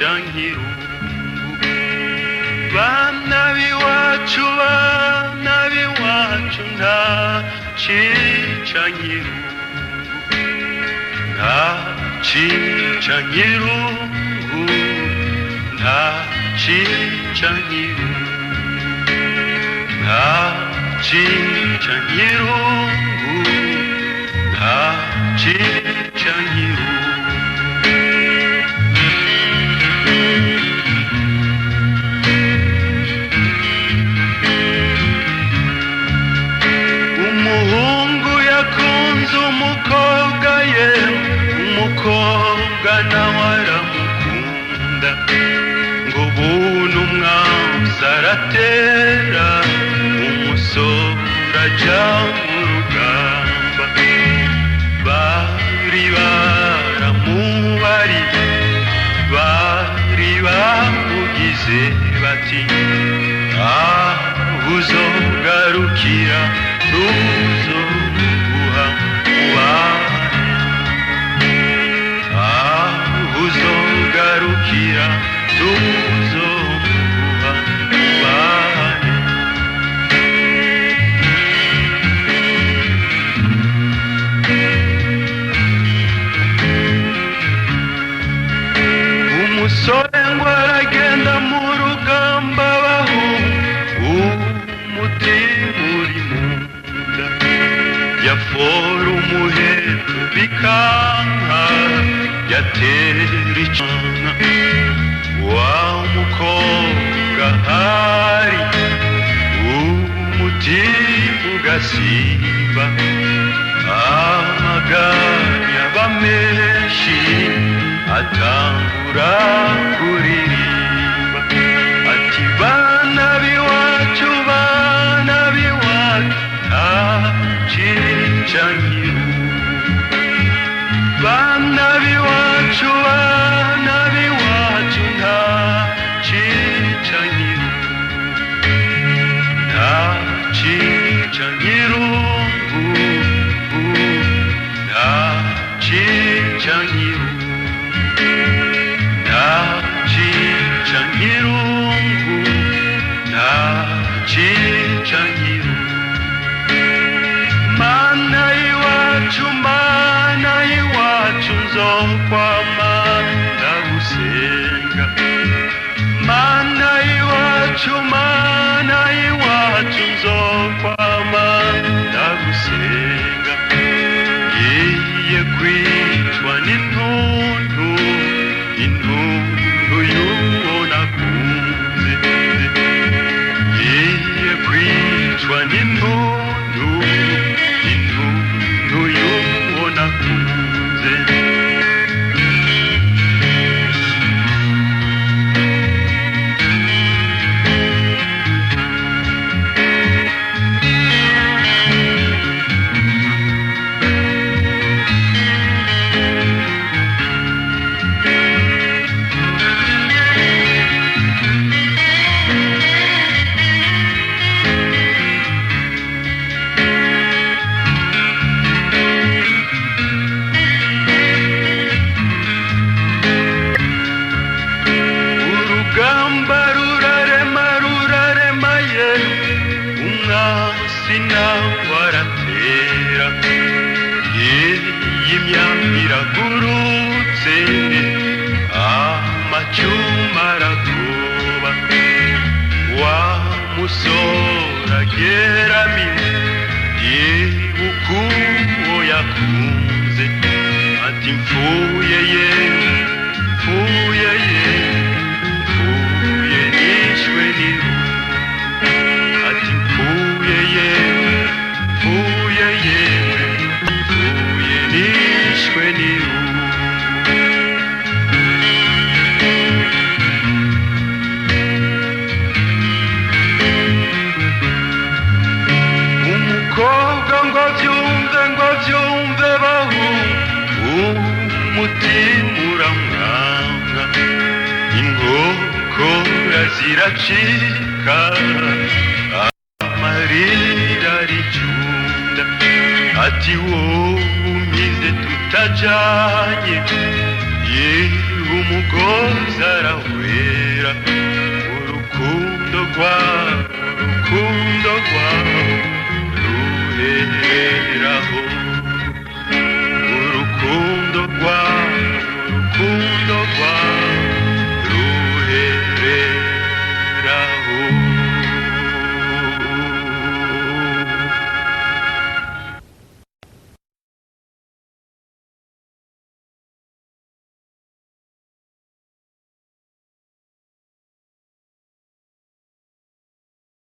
cica nk'irungu. Bana b'iwacu nta cica nk'irungu, nta cica nk'irungu, nta cica nk'irungu, nta cica nk'irungu, nta cica nk'irungu. Umuhungu yakunze umukobwa ye, umukobwa nawe aramukunda, ngo buntu umwanzi aratera, umusore aja mu rugamba. Bari baramubariye, bari bamugize bati aho uzogarukira tuzoguha ubane, aho uzogarukira tuzoguha ubane. Umusore ngo aragenda mu rugamba baho umutima uri mu nda, yafora umuheto bikanka, yatera icana wa mukobwa hari umutima ugasimba, amaganya aba menshi atangura kuririmba ati bana b'iwacu nta cica nk'irungu, bana b'iwacu nta cica nk'irungu, nta cica nk'irungu, nta cica nk'irungu, nta cica nk'irungu, nta cica nk'irungu. Mana y'iwacu nzokwama ndagusenga, mana y'iwacu nzokwama ndagusenga. Ngiye kwicwa n'intuntu y'uwo nakunze, ngiye kwicwa n'intuntu y'uwo nakunze. Waratera y'imyambi iragurutse, amacuma aragoba, wa musore ageramiye yibuka uwo yakunze, ati mfuye nishwe n'irungu, ati mfuye nishwe n'irungu. Umukobwa ngo vyumve bahu, umutima uramwanga, inkokora ziracika, amarira aricunda, ati wowe umize tutajanye, yewe rwose arahwera urukundo rwawe urukundo rwawe